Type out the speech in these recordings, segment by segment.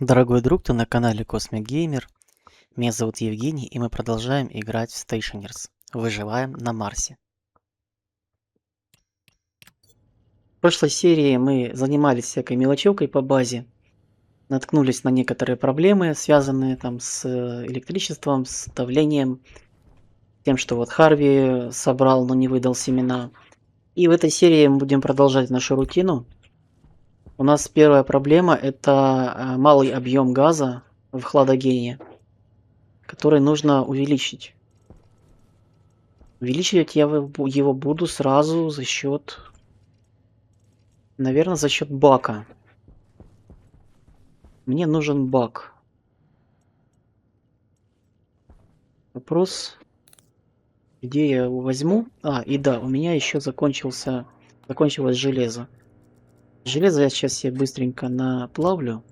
Дорогой друг, ты на канале Cosmic Gamer. Меня зовут Евгений, и мы продолжаем играть в Stationers. Выживаем на Марсе. В прошлой серии мы занимались всякой мелочевкой по базе. Наткнулись на некоторые проблемы, связанные там с электричеством, с давлением. Тем, что вот Харви собрал, но не выдал семена. И в этой серии мы будем продолжать нашу рутину. У нас первая проблема — это малый объем газа в хладагене, который нужно увеличить. Увеличивать я его буду сразу за счет, наверное, за счет бака. Мне нужен бак. Вопрос, где я его возьму? И да, у меня еще закончилось железо. Железо я сейчас себе быстренько наплавлю.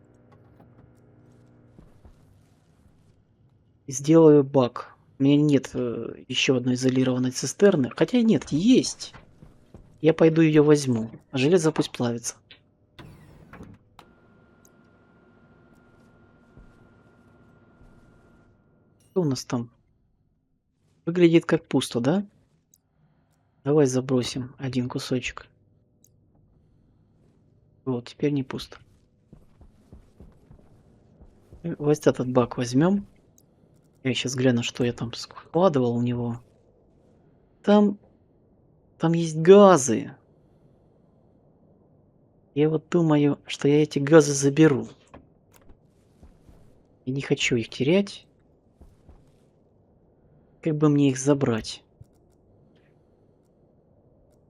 И сделаю бак. У меня нет еще одной изолированной цистерны. Хотя нет, есть. Я пойду ее возьму. А железо пусть плавится. Что у нас там? Выглядит как пусто, да? Давай забросим один кусочек. Вот, теперь не пусто. Вот этот бак возьмем. Я сейчас гляну, что я там складывал у него. Там есть газы. Я вот думаю, что я эти газы заберу. Я не хочу их терять. Как бы мне их забрать?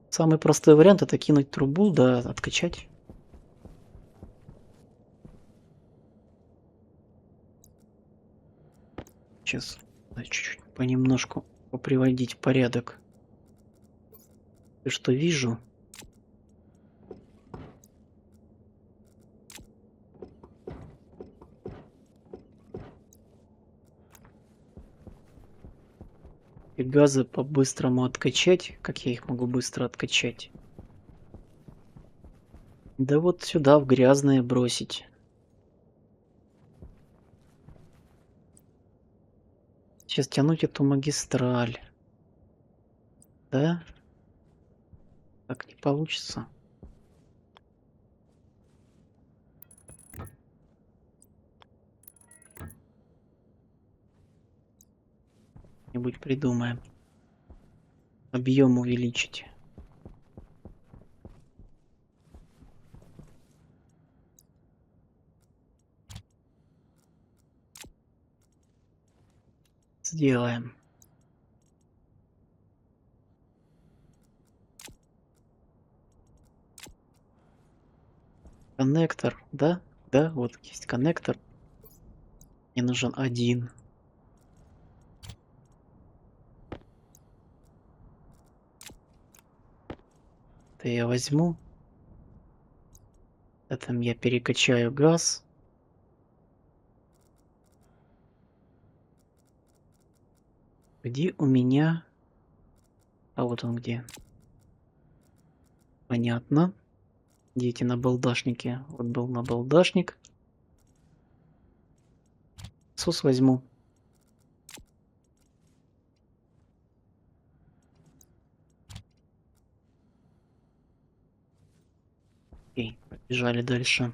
Самый простой вариант — это кинуть трубу, да, откачать. Сейчас чуть-чуть понемножку поприводить в порядок. Что вижу. И газы по-быстрому откачать. Как я их могу быстро откачать? Да вот сюда, в грязное бросить. Сейчас тянуть эту магистраль. Да? Так не получится. Что-нибудь придумаем. Объем увеличить. Сделаем. Коннектор, да? Да, вот есть коннектор. Мне нужен один. Это я возьму. Это я перекачаю газ. Где у меня... А вот он где. Понятно. Где эти набалдашники? Вот был набалдашник. Сос возьму. Окей, побежали дальше.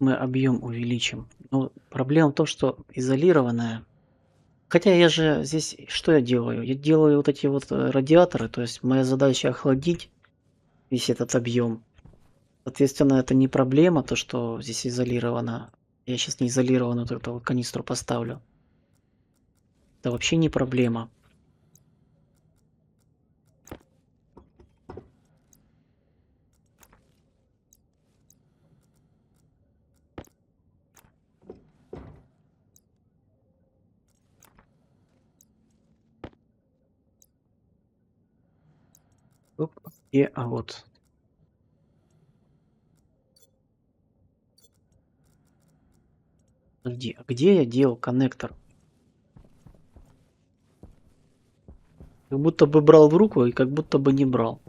Мы объем увеличим. Но проблема в том, что изолированная. Хотя я же здесь, что я делаю? Я делаю вот эти вот радиаторы, то есть моя задача охладить весь этот объем. Соответственно, это не проблема, то, что здесь изолировано. Я сейчас не изолированную вот эту вот канистру поставлю. Это вообще не проблема. Оп, а вот. Подожди, а где я делал коннектор? Как будто бы брал в руку и как будто бы не брал.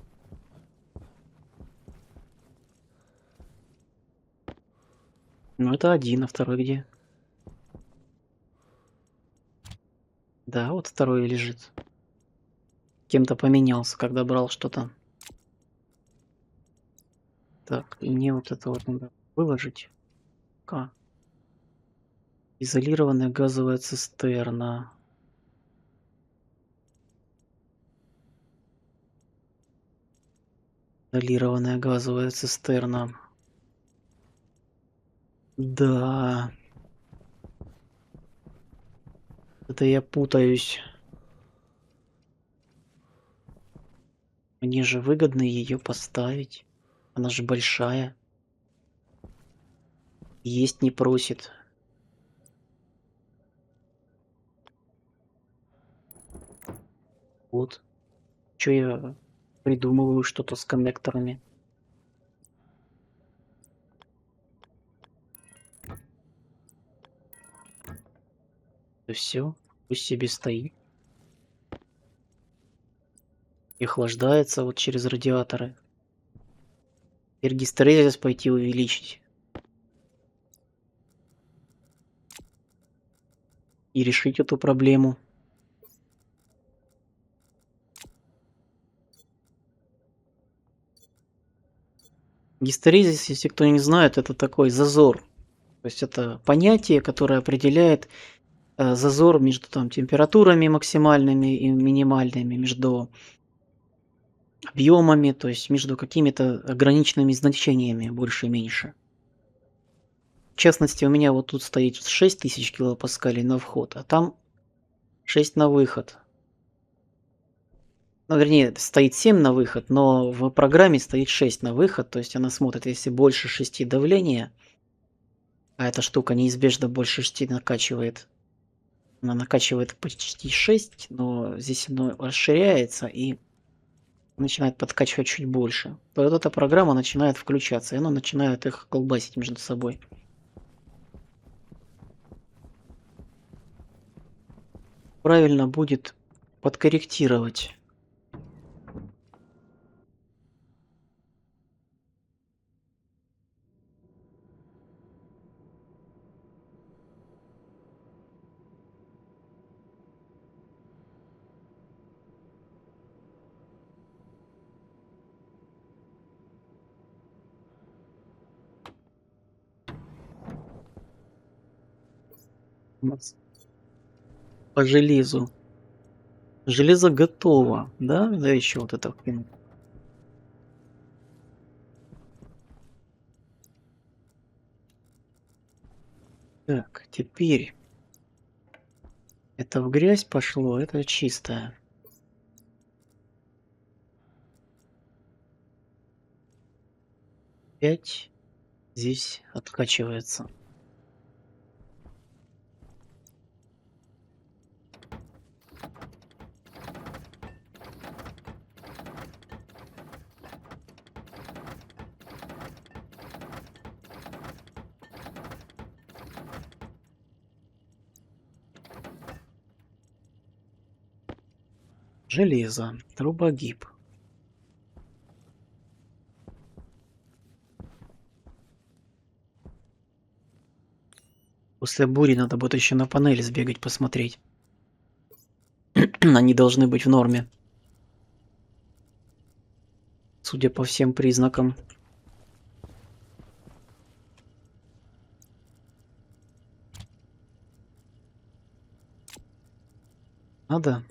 это один, а второй где? Да, вот второй лежит. Кем-то поменялся, когда брал что-то. Так, и мне вот это вот надо выложить. К. Изолированная газовая цистерна. Изолированная газовая цистерна. Да. Это я путаюсь. Мне же выгодно ее поставить. Она же большая. Есть не просит. Вот. Что я придумываю что-то с коннекторами. И все. Пусть себе стоит. И охлаждается вот через радиаторы. Теперь гистерезис пойти увеличить. И решить эту проблему. Гистерезис, если кто не знает, это такой зазор. То есть это понятие, которое определяет зазор между там температурами максимальными и минимальными, между объемами, то есть между какими-то ограниченными значениями, больше и меньше. В частности, у меня вот тут стоит 6000 килопаскалей на вход, а там 6 на выход. Ну, вернее, стоит 7 на выход, но в программе стоит 6 на выход, то есть она смотрит, если больше 6 давления, а эта штука неизбежно больше 6 накачивает. Она накачивает почти 6, но здесь оно расширяется и начинает подкачивать чуть больше. То вот эта программа начинает включаться, и она начинает их колбасить между собой. Правильно будет подкорректировать. По железу. Железо готово, да? Да еще вот это. Так, теперь это в грязь пошло, это чистое. Опять здесь откачивается. Железо, трубогиб. После бури надо будет еще на панели сбегать, посмотреть. Они должны быть в норме. Судя по всем признакам. Надо.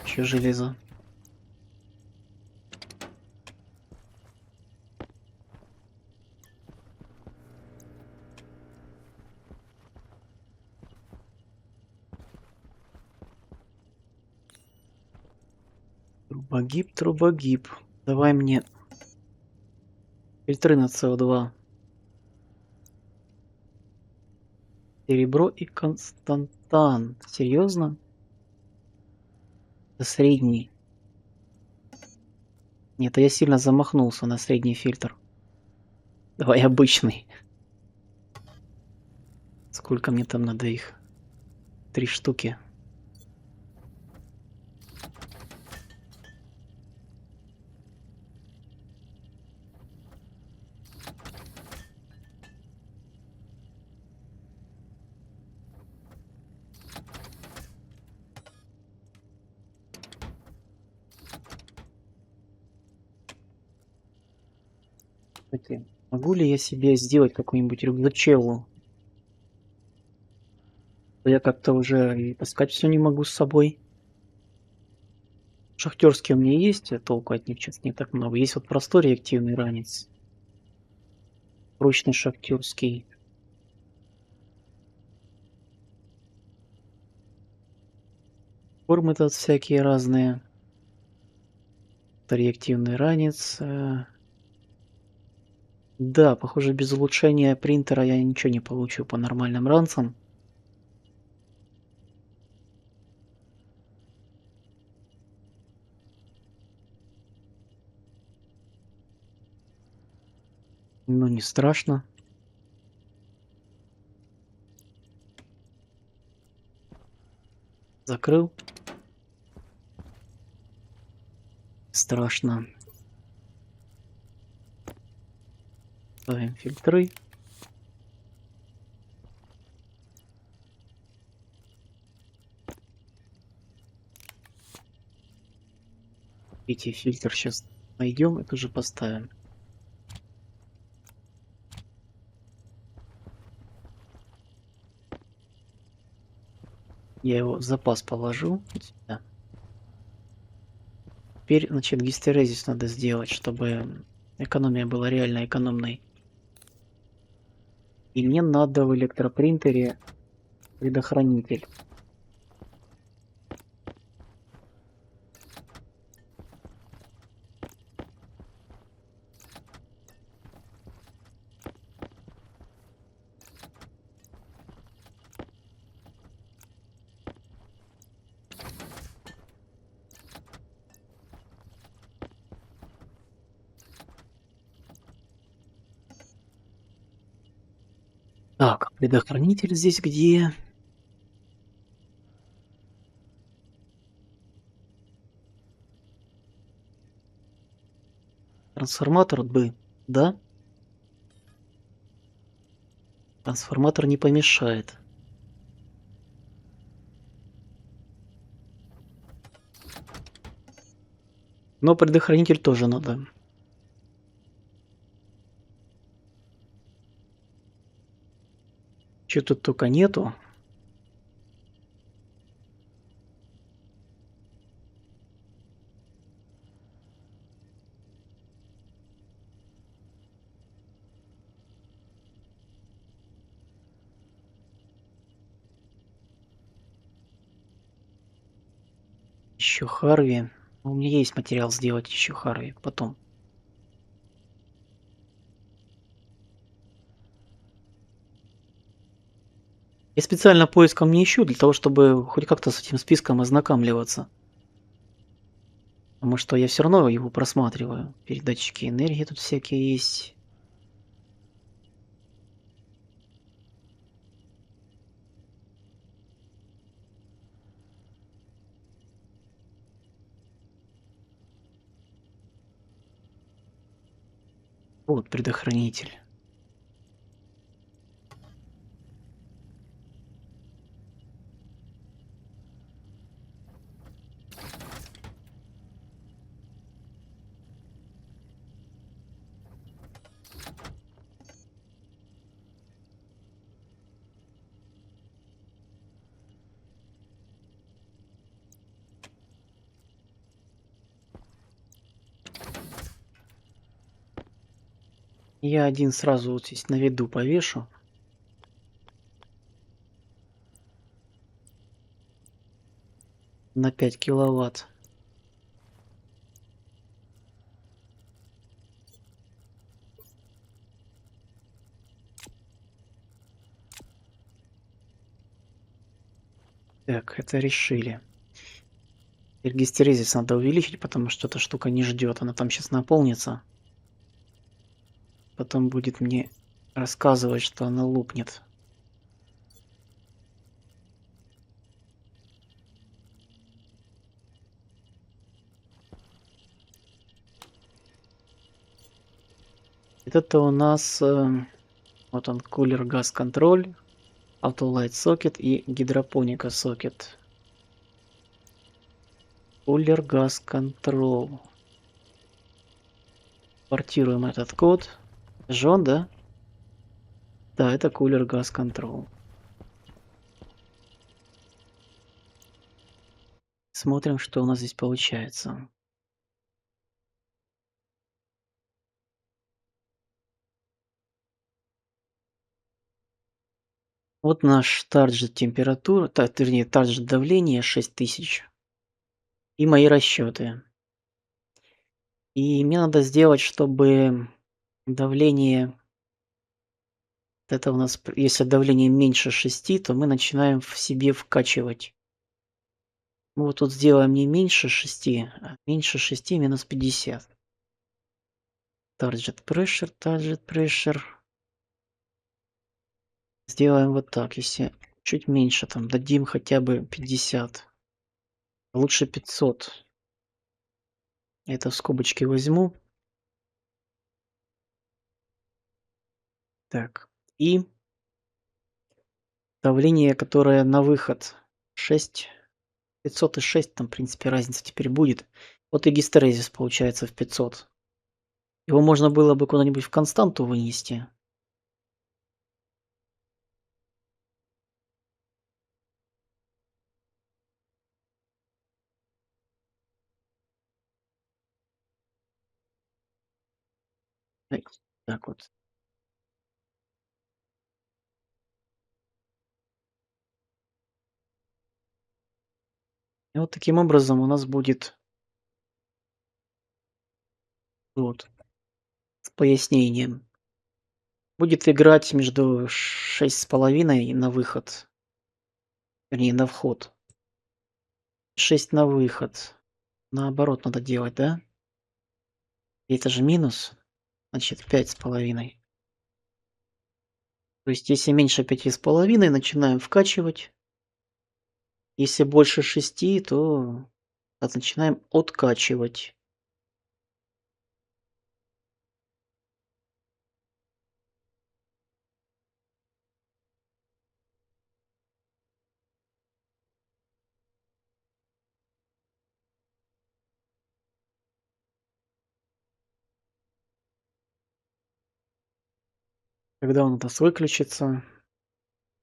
Еще железо. Трубогиб, трубогиб. Давай мне фильтры на СО2. Серебро и константан. Серьезно? Это средний. Нет, я сильно замахнулся на средний фильтр. Давай обычный. Сколько мне там надо их? 3 штуки. Кстати, могу ли я себе сделать какую-нибудь рюкзачеллу? Я как-то уже и таскать все не могу с собой. Шахтерский у меня есть, толку от них сейчас не так много. Есть вот простой реактивный ранец, прочный шахтерский. Формы тут всякие разные. Это реактивный ранец. Да, похоже, без улучшения принтера я ничего не получу по нормальным ранцам. Ну, не страшно. Закрыл. Страшно. Ставим фильтры. Третий фильтр сейчас найдем и тоже поставим. Я его в запас положу. Сюда. Теперь, значит, гистерезис надо сделать, чтобы экономия была реально экономной. И мне надо в электропринтере предохранитель. Так, предохранитель здесь где? Трансформатор бы, да? Трансформатор не помешает. Но предохранитель тоже надо. Чё тут только нету. Еще Харви. У меня есть материал сделать еще Харви потом. Я специально поиском не ищу, для того, чтобы хоть как-то с этим списком ознакомливаться. Потому что я все равно его просматриваю. Передатчики энергии тут всякие есть. Вот предохранитель. Я один сразу вот здесь на виду повешу. На 5 киловатт. Так, это решили. Теперь гистерезис надо увеличить, потому что эта штука не ждет. Она там сейчас наполнится. Потом будет мне рассказывать, что она лопнет. Это у нас вот он, кулер газ контроль, автолайт сокет и гидропоника сокет. Кулер газ контрол. Портируем этот код. Жжён, да? Да, это кулер газ контрол. Смотрим, что у нас здесь получается. Вот наш тарджет температура, вернее, тарджет давление 6000 и мои расчеты. И мне надо сделать, чтобы давление, это у нас, если давление меньше 6, то мы начинаем в себе вкачивать. Мы вот тут сделаем не меньше 6, а меньше 6 минус 50. Target pressure. Сделаем вот так, если чуть меньше, там дадим хотя бы 50. Лучше 500. Это в скобочки возьму. Так, и давление, которое на выход 6, 500 и 6, там, в принципе, разница теперь будет. Вот и гистерезис получается в 500. Его можно было бы куда-нибудь в константу вынести. Так вот. И вот таким образом у нас будет вот с пояснением. Будет играть между 6,5 на выход, вернее на вход. 6 на выход. Наоборот надо делать, да? И это же минус, значит 5,5. То есть если меньше 5,5, начинаем вкачивать. Если больше 6, то начинаем откачивать. Когда он у нас выключится,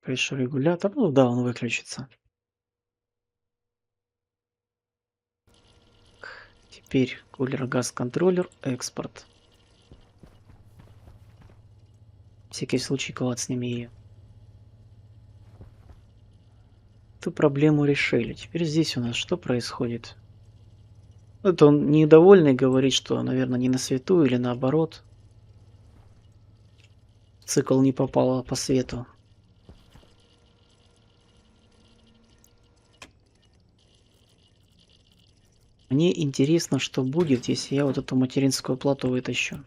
pressure регулятор, ну да, он выключится. Теперь кулер газ контроллер, экспорт. Всякий случай клацнем ее. Эту проблему решили. Теперь здесь у нас что происходит? Это он недовольный, говорит, что, наверное, не на свету или наоборот. Цикл не попал по свету. Мне интересно, что будет, если я вот эту материнскую плату вытащу.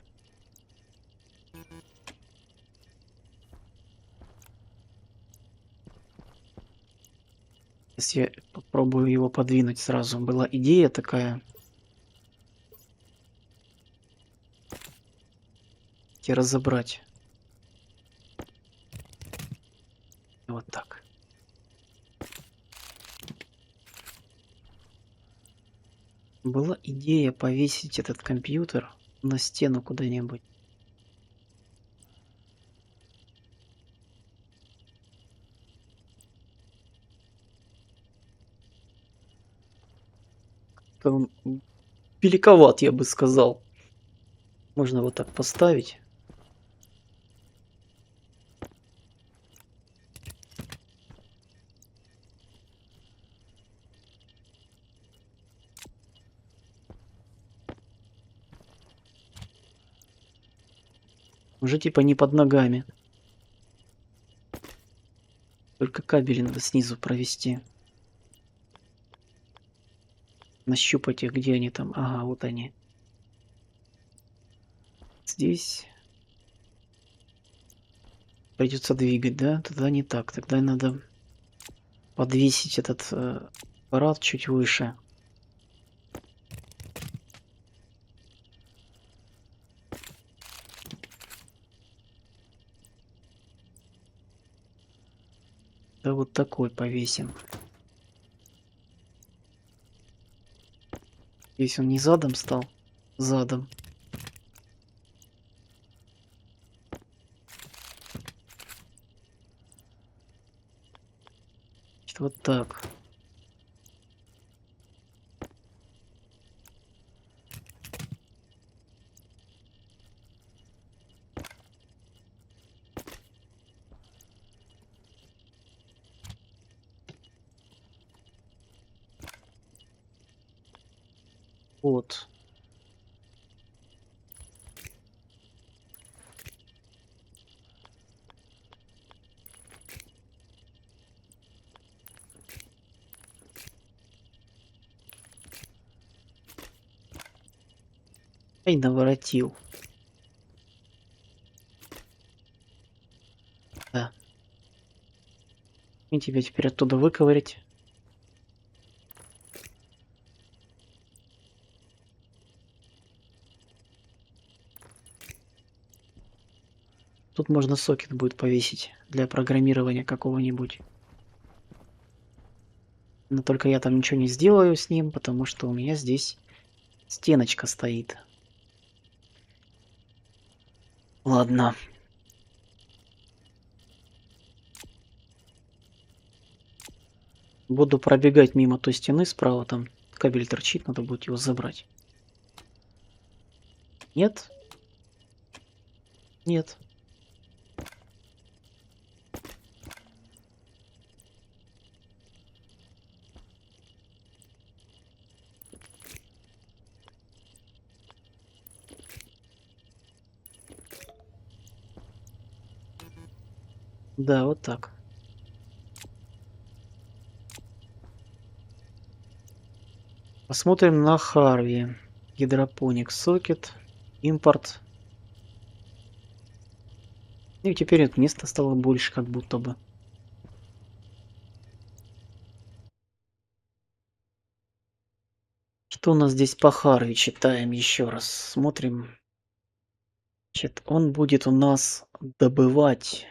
Если я попробую его подвинуть сразу. Была идея такая. Разобрать. Вот так. Была идея повесить этот компьютер на стену куда-нибудь. Он великоват, я бы сказал. Можно вот так поставить. Уже типа не под ногами. Только кабели надо снизу провести. Нащупать их, где они там. Ага, вот они. Здесь придется двигать, да? Тогда не так. Тогда надо подвесить этот аппарат чуть выше. Да вот такой повесим. Здесь он не задом стал, задом. Значит, вот так. Вот. Ай, наворотил. Да. И тебя теперь оттуда выковырять. Тут можно сокет будет повесить для программирования какого-нибудь. Но только я там ничего не сделаю с ним, потому что у меня здесь стеночка стоит. Ладно. Буду пробегать мимо той стены справа, там кабель торчит, надо будет его забрать. Нет? Нет. Да, вот так. Посмотрим на Харви. Гидропоник сокет. Импорт. И теперь это место стало больше, как будто бы. Что у нас здесь по Харви? Читаем еще раз. Смотрим. Значит, он будет у нас добывать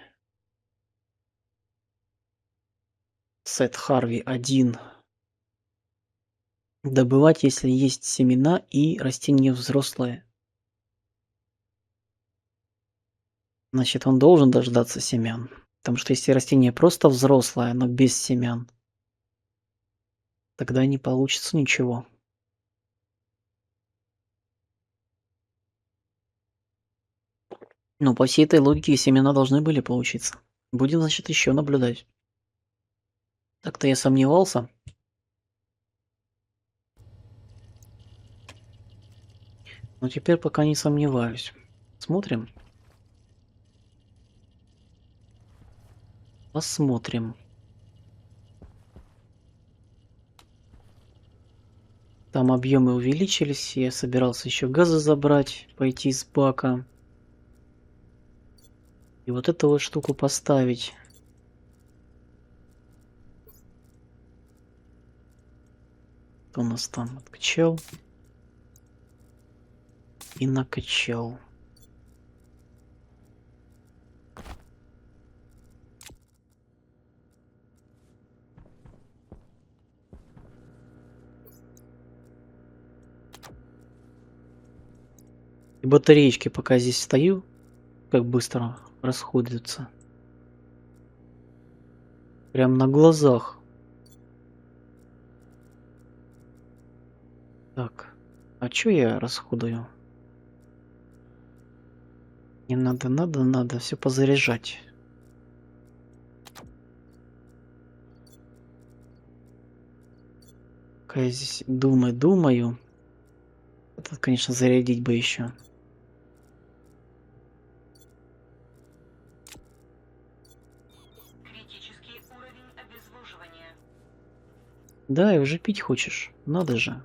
сет Харви 1. Добывать, если есть семена и растения взрослые. Значит, он должен дождаться семян. Потому что если растение просто взрослое, но без семян, тогда не получится ничего. Ну, по всей этой логике семена должны были получиться. Будем, значит, еще наблюдать. Так-то я сомневался. Но теперь пока не сомневаюсь. Смотрим. Посмотрим. Там объемы увеличились. Я собирался еще газа забрать, пойти с бака. И вот эту вот штуку поставить. Что у нас там? Откачал. И накачал. И батареечки, пока здесь стою, как быстро расходятся. Прям на глазах. Так, а чё я расходую? Не надо все позаряжать. Пока я здесь думаю. Это, конечно, зарядить бы еще. Критический уровень обезвоживания. Да, и уже пить хочешь. Надо же.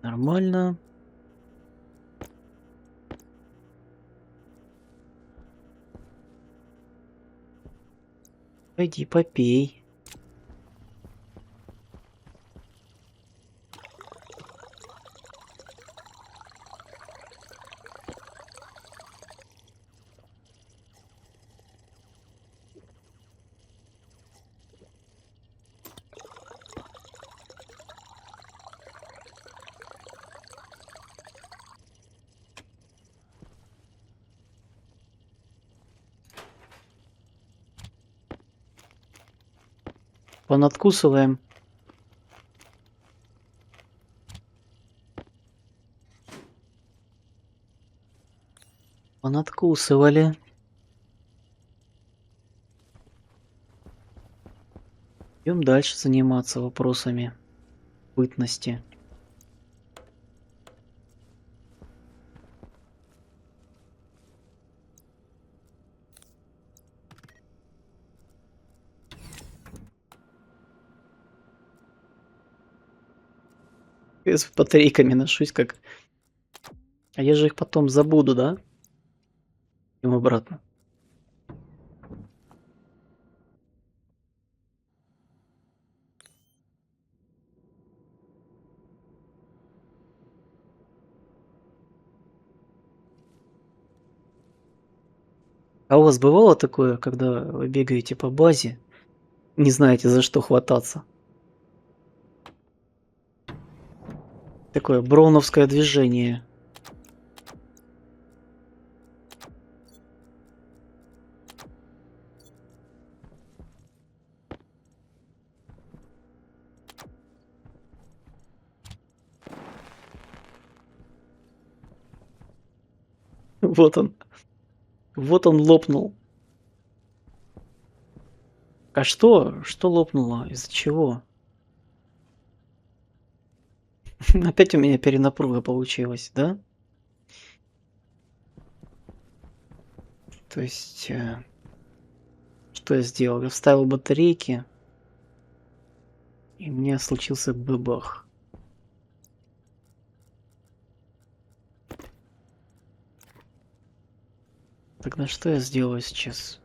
Нормально. Пойди попей. Понадкусываем. Понадкусывали. Идем дальше заниматься вопросами бытности. Я с батарейками ношусь как... А я же их потом забуду, да? Им обратно. А у вас бывало такое, когда вы бегаете по базе, не знаете, за что хвататься? Такое броуновское движение. Вот он. Вот он лопнул. А что? Что лопнуло? Из-за чего? Опять у меня перенапруга получилась, да? То есть, что я сделал? Я вставил батарейки, и у меня случился бабах. Тогда что я сделаю сейчас?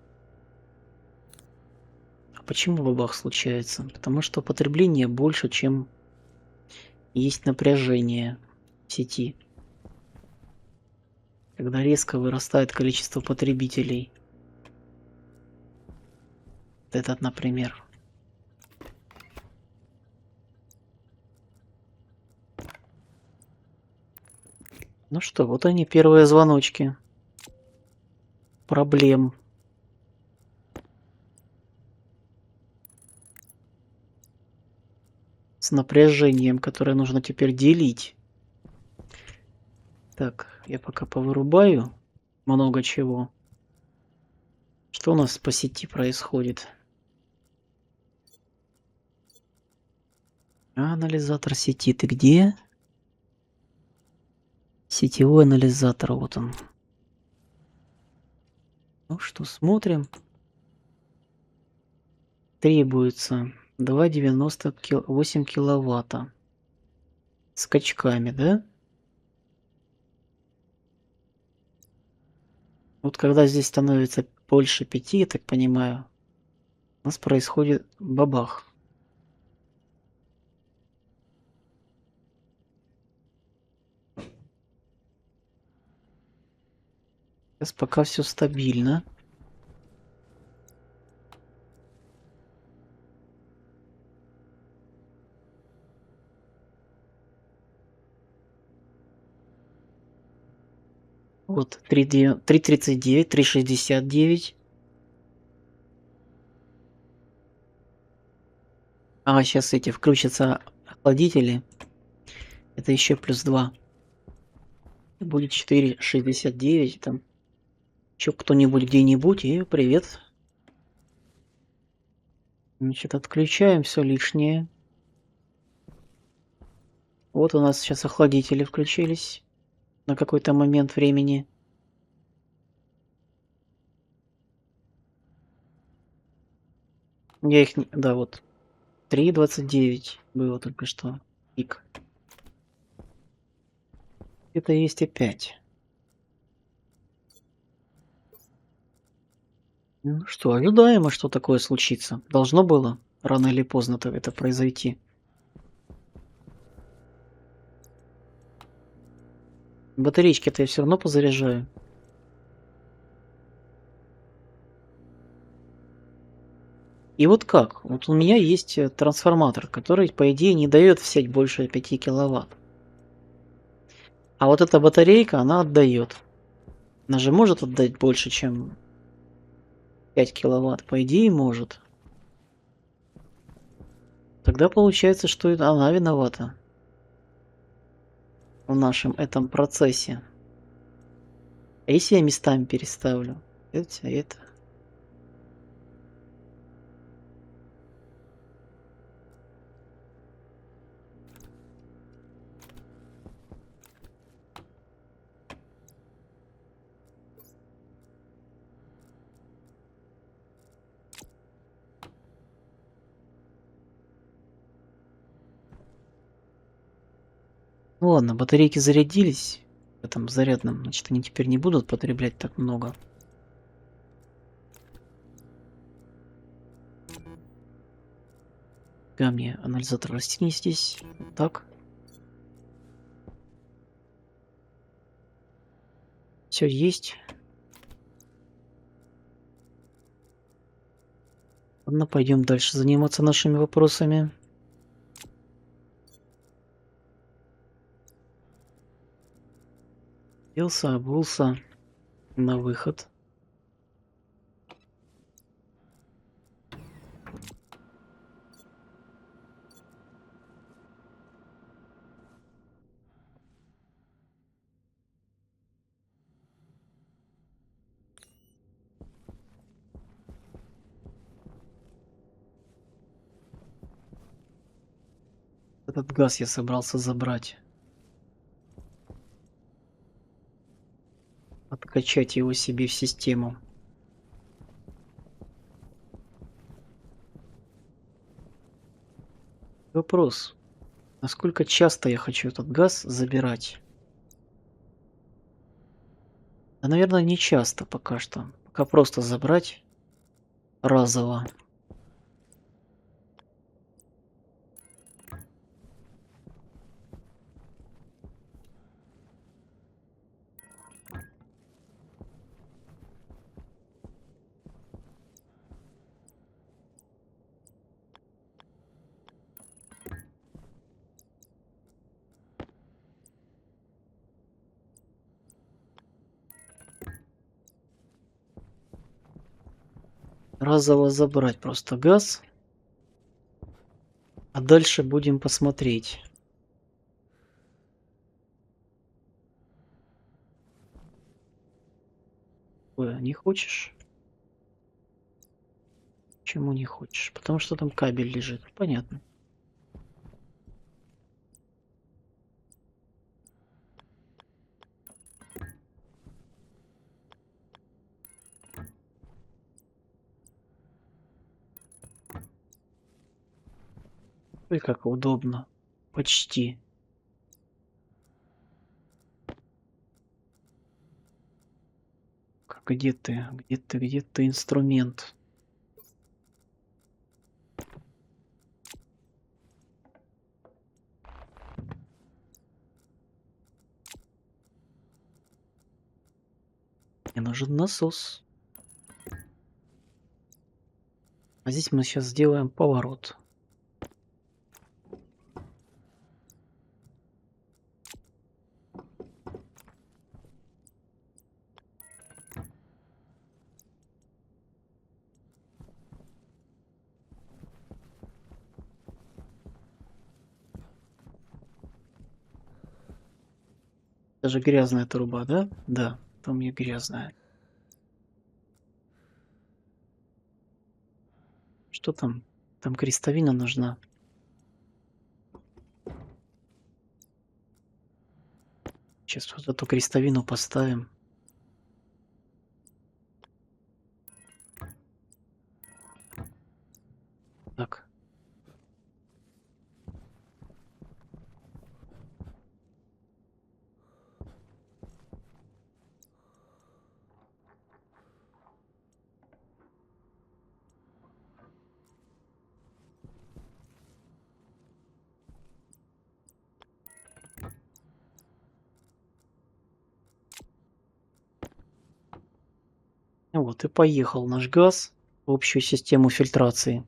А почему бабах случается? Потому что потребление больше, чем есть напряжение в сети. Когда резко вырастает количество потребителей. Вот этот, например. Ну что, вот они, первые звоночки проблем. С напряжением, которое нужно теперь делить. Так, я пока повырубаю много чего. Что у нас по сети происходит? Анализатор сети, ты где? Сетевой анализатор, вот он. Ну что, смотрим. Требуется 2,98 киловатта. Скачками, да? Вот когда здесь становится больше 5, я так понимаю, у нас происходит бабах. Сейчас пока все стабильно. Вот 3,39, 3,69. А сейчас эти включатся охладители. Это еще плюс 2. Будет 4,69. Там еще кто-нибудь где-нибудь. И привет. Значит, отключаем все лишнее. Вот у нас сейчас охладители включились на какой-то момент времени. Я их... Да, вот. 3,29 было только что. Пик. где-то есть опять. Ну что, ожидаемо, что такое случится. Должно было рано или поздно это произойти. Батареечки-то я все равно позаряжаю. И вот как? Вот у меня есть трансформатор, который, по идее, не дает в сеть больше 5 киловатт. А вот эта батарейка, она отдает. Она же может отдать больше, чем 5 киловатт? По идее, может. Тогда получается, что это она виновата в нашем этом процессе. А если я местами переставлю? Это. Ну ладно, батарейки зарядились в этом зарядном, значит, они теперь не будут потреблять так много. Камни, анализатор растений здесь. Вот так. Все есть. Ладно, пойдем дальше заниматься нашими вопросами. Оделся, обулся на выход. Этот газ я собрался забрать. Откачать его себе в систему. Вопрос. Насколько часто я хочу этот газ забирать? Да, наверное, не часто пока что. Пока просто забрать разово. Разово забрать просто газ. А дальше будем посмотреть. Ой, не хочешь? Почему не хочешь? Потому что там кабель лежит. Понятно. Ой, как удобно. Почти. Где ты? Где ты инструмент? Мне нужен насос. А здесь мы сейчас сделаем поворот. Это же грязная труба, да? Да, там у меня грязная. Что там? Там крестовина нужна. Сейчас вот эту крестовину поставим. Так. Вот и поехал наш газ в общую систему фильтрации.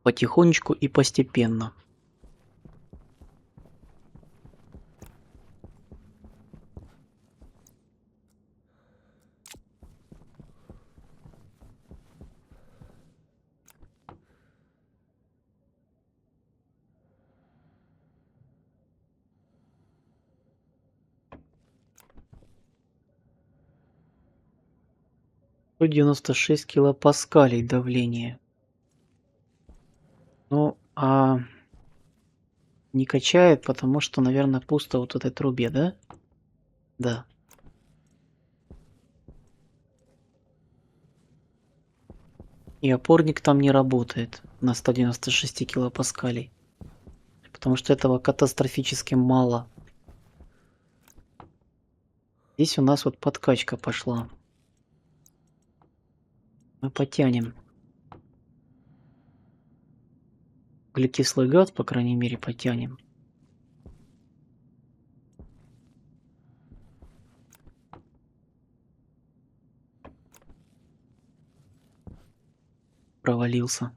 Потихонечку и постепенно. Сто 96 килопаскалей давление. Ну, не качает, потому что, наверное, пусто вот в этой трубе, да? Да. И опорник там не работает на 196 килопаскалей. Потому что этого катастрофически мало. Здесь у нас вот подкачка пошла. Мы потянем. Углекислый газ, по крайней мере, потянем. Провалился.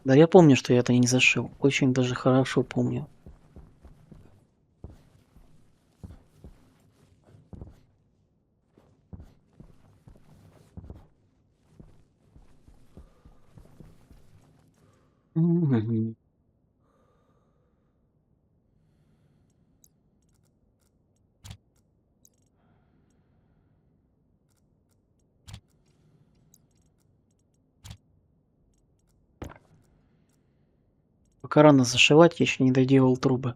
Да, я помню, что я это не зашил. Очень даже хорошо помню. Мгм. Пока рано зашивать, я еще не доделал трубы.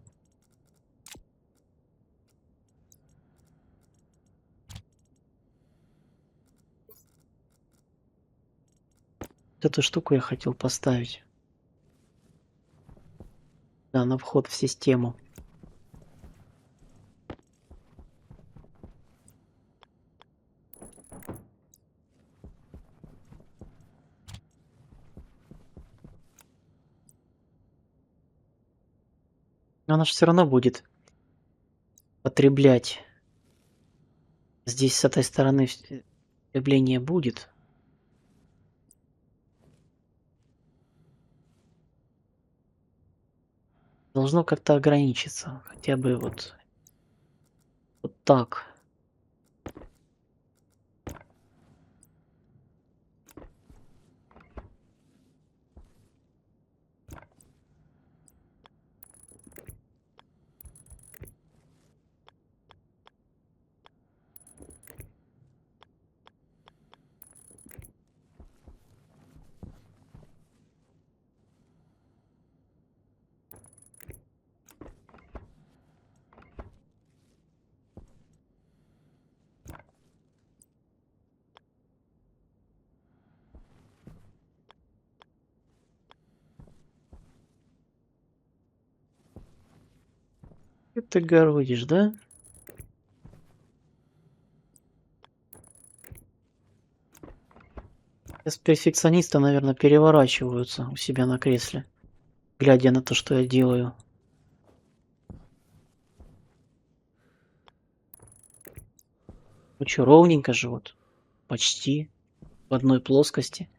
Вот эту штуку я хотел поставить. Да, на вход в систему. Но она же все равно будет потреблять. Здесь с этой стороны потребление будет. Должно как-то ограничиться. Хотя бы вот так. Что ты городишь, да? Сейчас перфекционисты, наверное, переворачиваются у себя на кресле, глядя на то, что я делаю. Ну чё, ровненько же вот. Почти. В одной плоскости.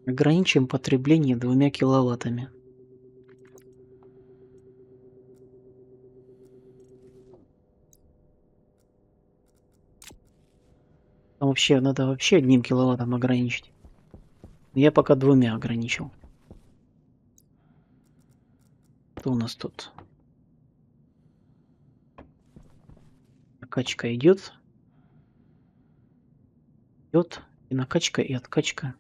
Ограничим потребление 2 киловаттами. Там вообще надо вообще 1 киловаттом ограничить. Я пока 2 ограничил. Что у нас тут? Накачка идет. Идет. И накачка, и откачка.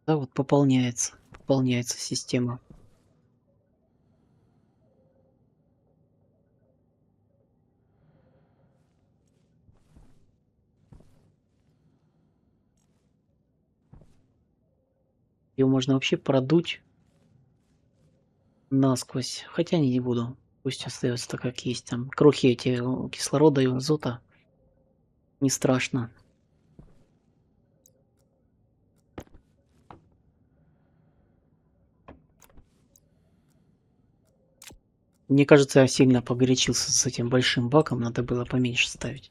Да, вот пополняется. Пополняется система. Ее можно вообще продуть насквозь. Хотя не буду. Пусть остается так, как есть. Там крохи эти кислорода и азота. Не страшно. Мне кажется, я сильно погорячился с этим большим баком. Надо было поменьше ставить.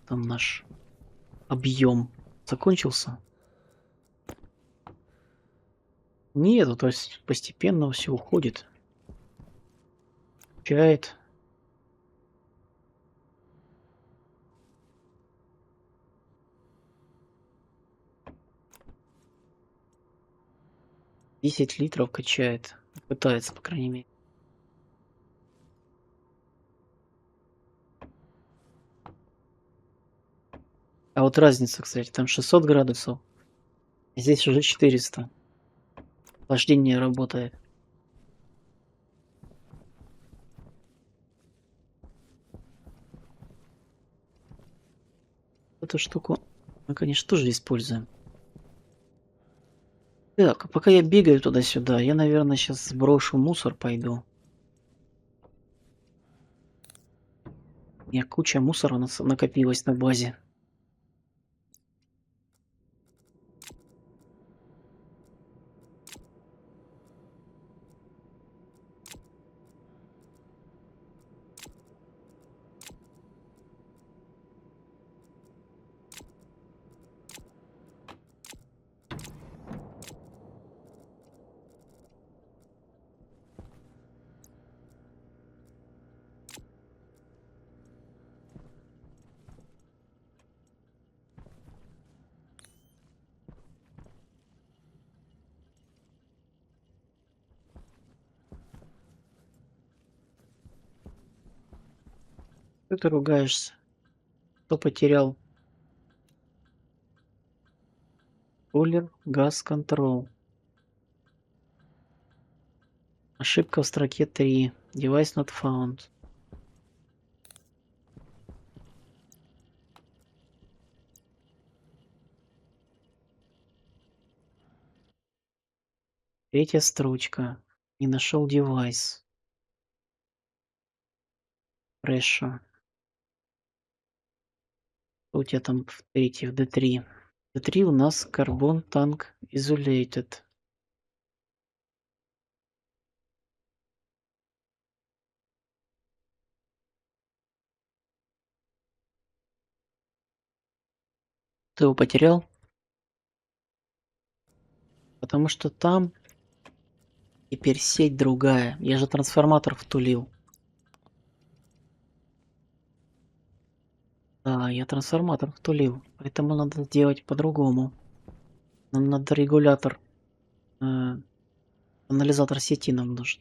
Там наш объем закончился. Нет, то есть постепенно все уходит. Чает. Десять литров качает. Пытается, по крайней мере. А вот разница, кстати, там 600 градусов. Здесь уже 400. Охлаждение работает. Эту штуку мы, конечно, тоже используем. Так, а пока я бегаю туда-сюда, я, наверное, сейчас сброшу мусор, пойду. У меня куча мусора накопилась на базе. Что ты ругаешься? Кто потерял? Кулер, газ, контрол. Ошибка в строке 3. Device not found. Третья строчка. Не нашел девайс. Pressure. Что у тебя там в третьих D3? D3 у нас Carbon Tank Isolated. Ты его потерял? Потому что там теперь сеть другая. Я же трансформатор втулил. Да, я трансформатор втулил. Поэтому надо делать по-другому. Нам надо регулятор. Анализатор сети нам нужен.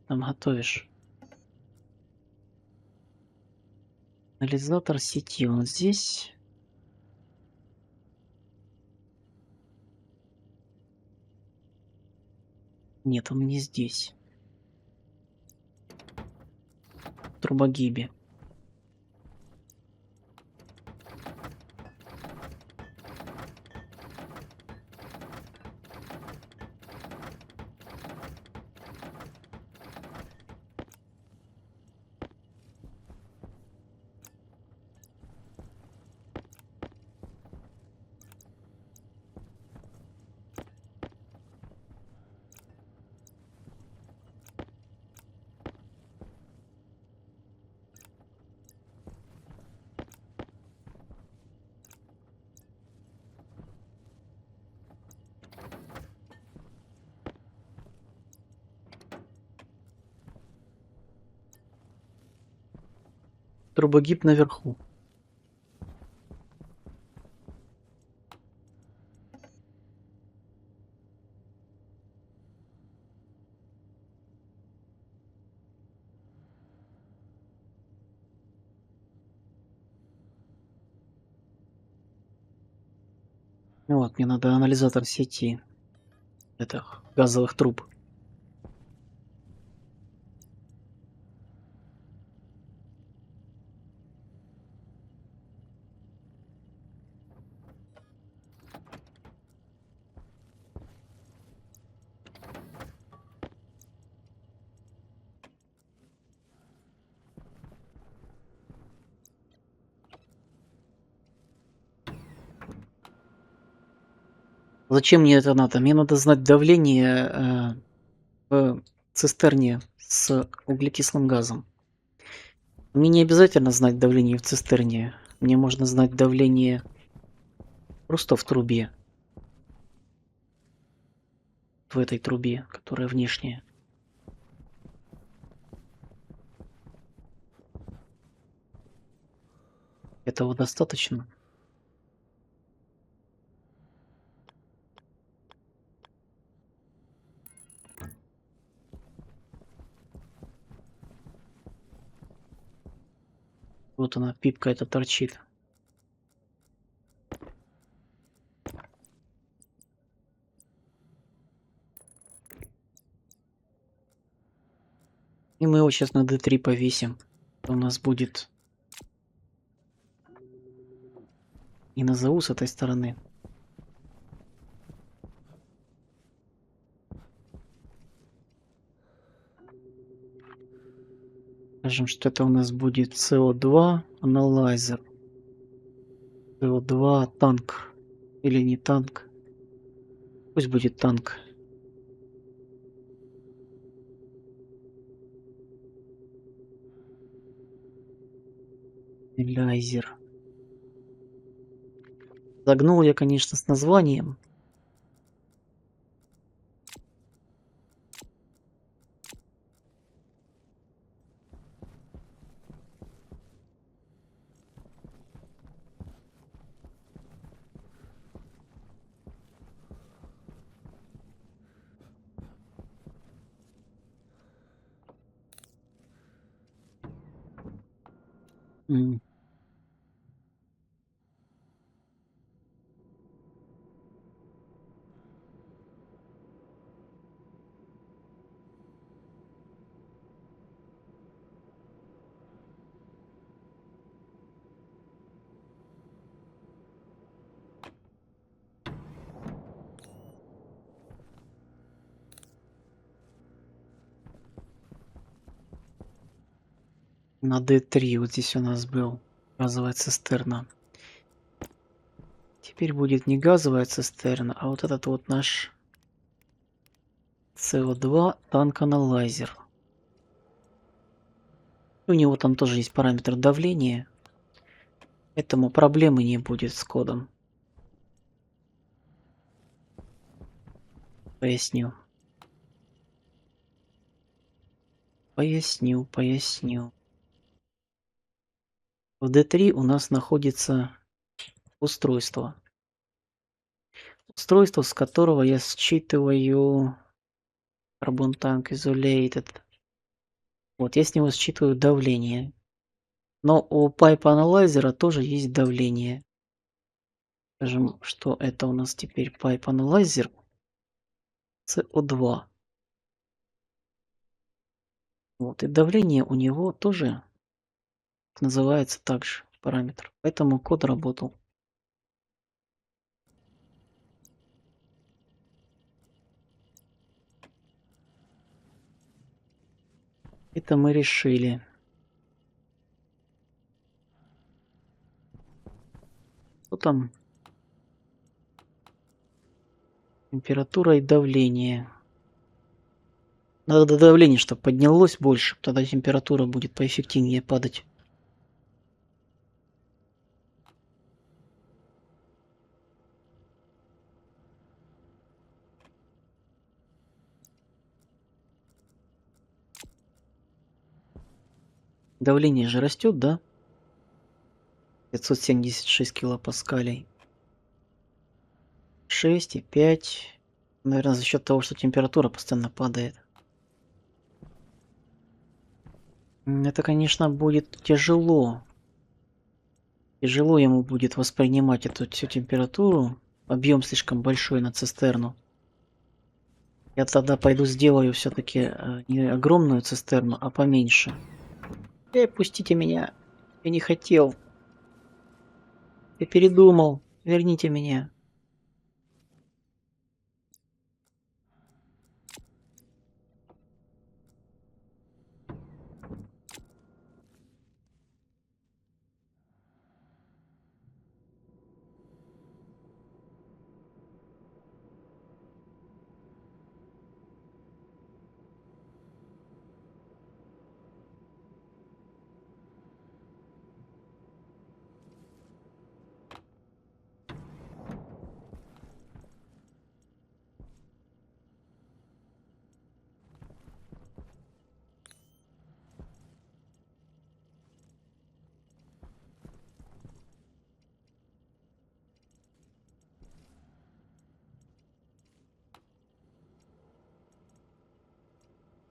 Там готовишь. Анализатор сети. Он здесь. Нет, он не здесь. Трубогибе. Трубогиб наверху. Вот, мне надо анализатор сети. Это газовых труб. Зачем мне это надо? Мне надо знать давление в цистерне с углекислым газом. Мне не обязательно знать давление в цистерне. Мне можно знать давление просто в трубе. В этой трубе, которая внешняя. Этого достаточно? Вот она, пипка эта торчит. И мы его сейчас на D3 повесим. У нас будет... И назову с этой стороны. Скажем, что это у нас будет CO2 анализер. CO2 танк. Или не танк. Пусть будет танк. Анализер. Загнул я, конечно, с названием. М. На D3 вот здесь у нас был газовая цистерна. Теперь будет не газовая цистерна, а вот этот вот наш CO2 танк анализер. У него там тоже есть параметр давления, поэтому проблемы не будет с кодом. Поясню. Поясню. В D3 у нас находится устройство. Устройство, с которого я считываю Carbon Tank Isolated. Вот, я с него считываю давление. Но у Pipe Analyzer тоже есть давление. Скажем, что это у нас теперь Pipe Analyzer CO2. Вот, и давление у него тоже называется также параметр. Поэтому код работал. Это мы решили. Что там? Температура и давление. Надо давление, чтобы поднялось больше, тогда температура будет поэффективнее падать. Давление же растет, да? 576 килопаскалей. 6,5. Наверное, за счет того, что температура постоянно падает. Это, конечно, будет тяжело. Тяжело ему будет воспринимать эту всю температуру. Объем слишком большой на цистерну. Я тогда пойду сделаю все-таки не огромную цистерну, а поменьше. Пустите меня. Я не хотел. Я передумал. Верните меня.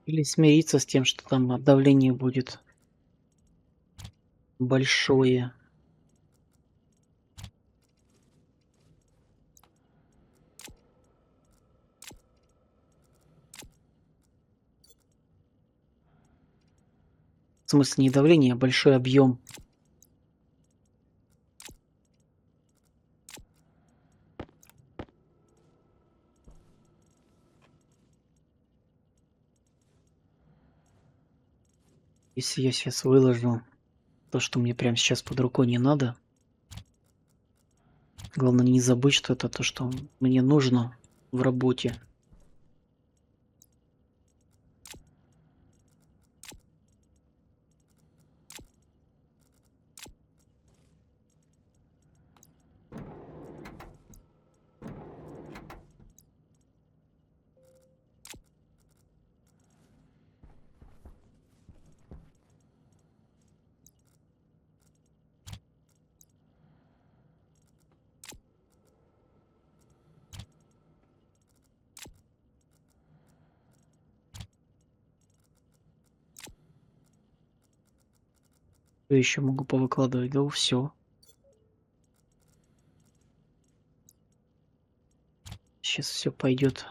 Или смириться с тем, что там давление будет большое. В смысле не давление, а большой объем. Если я сейчас выложу то, что мне прямо сейчас под рукой не надо. Главное не забыть, что это то, что мне нужно в работе. Что еще могу повыкладывать? Да все. Сейчас все пойдет.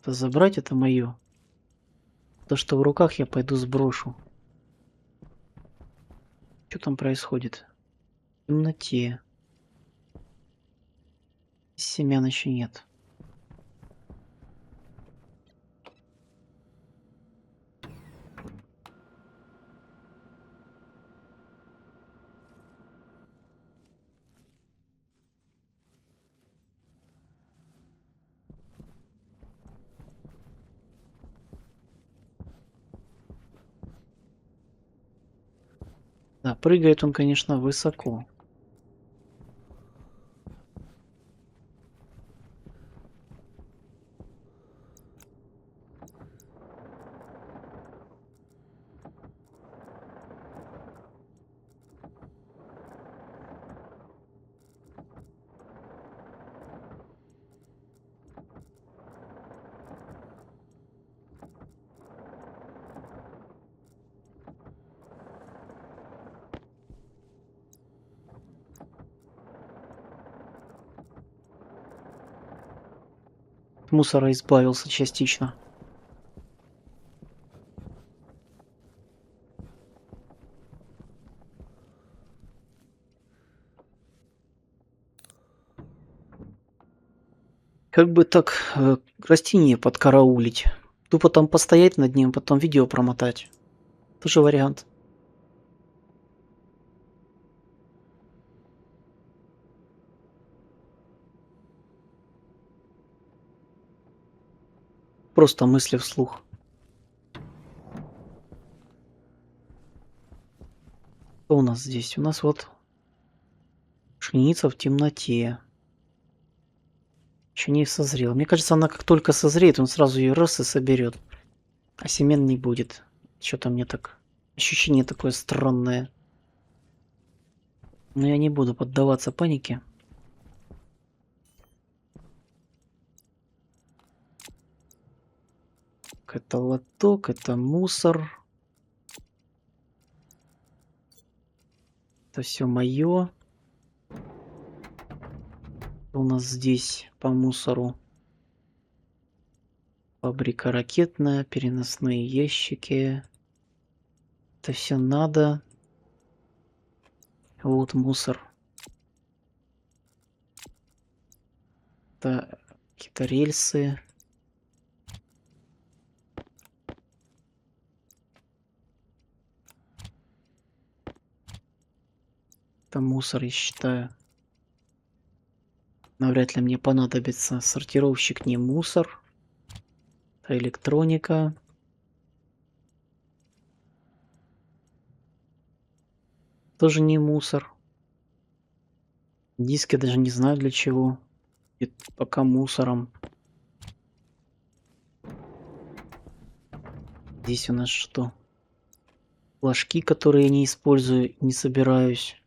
Это забрать это мое. То, что в руках, я пойду сброшу. Что там происходит? В темноте. Семян еще нет. Да, прыгает он, конечно, высоко. От мусора избавился частично. Как бы так растение подкараулить? Тупо там постоять над ним, потом видео промотать. Тоже вариант. Просто мысли вслух. Что у нас здесь? У нас вот пшеница в темноте. Еще не созрела. Мне кажется, она как только созреет, он сразу ее раз и соберет. А семян не будет. Что-то мне так... Ощущение такое странное. Но я не буду поддаваться панике. Это лоток, это мусор. Это все мое. У нас здесь по мусору фабрика ракетная, переносные ящики. Это все надо. Вот мусор. Это какие-то рельсы. Это мусор, я считаю. Навряд ли мне понадобится сортировщик, не мусор. Это электроника. Тоже не мусор. Диски даже не знаю для чего. Это пока мусором. Здесь у нас что? Флажки, которые я не использую, не собираюсь.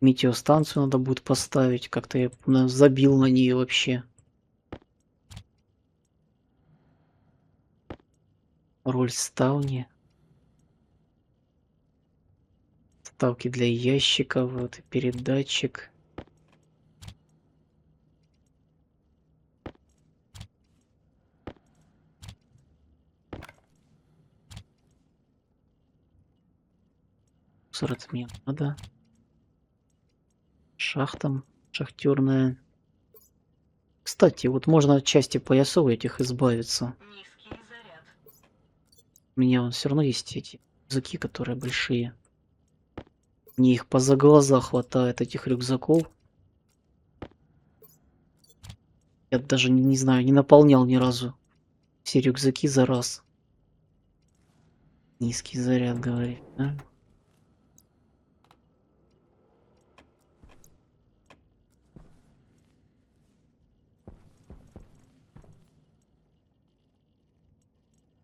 Метеостанцию надо будет поставить. Как-то я забил на нее вообще. Роль ставни. Ставки для ящиков. Вот и передатчик. Мусор это мне надо. Шахта шахтерная. Кстати, вот можно от части поясов этих избавиться. Низкий заряд. У меня вон все равно есть эти рюкзаки, которые большие. Мне их поза глаза хватает, этих рюкзаков. Я даже не знаю, не наполнял ни разу все рюкзаки за раз. Низкий заряд, говорит, да?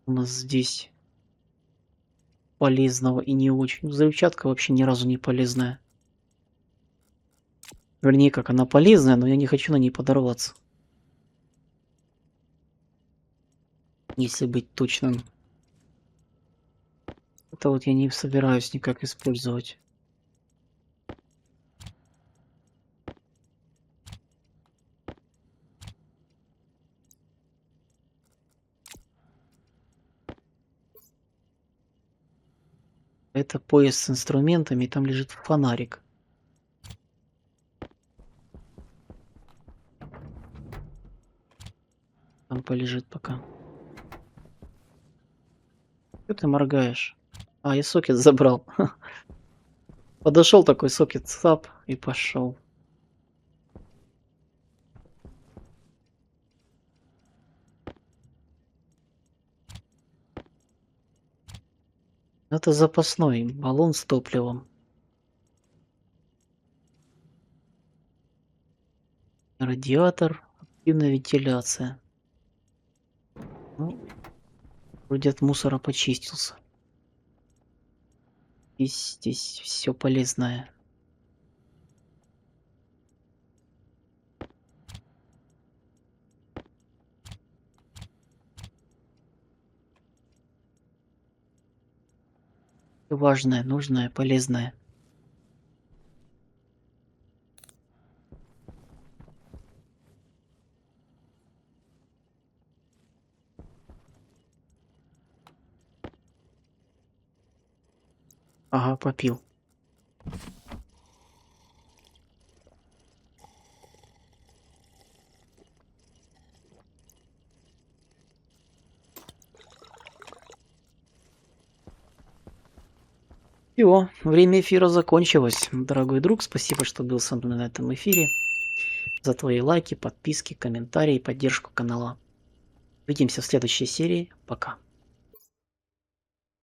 У нас здесь полезного и не очень. Взрывчатка вообще ни разу не полезная. Вернее, как она полезная, но я не хочу на ней подорваться. Если быть точным. Это вот я не собираюсь никак использовать. Это пояс с инструментами, и там лежит фонарик. Там полежит пока. Что ты моргаешь? А, я сокет забрал. Подошел такой сокет, сап, и пошел. Это запасной баллон с топливом. Радиатор, активная вентиляция. Ну, вроде от мусора почистился. И здесь все полезное. Важное, нужное, полезное. Ага, попил. Всё, время эфира закончилось. Дорогой друг, спасибо, что был со мной на этом эфире. За твои лайки, подписки, комментарии, поддержку канала. Увидимся в следующей серии. Пока.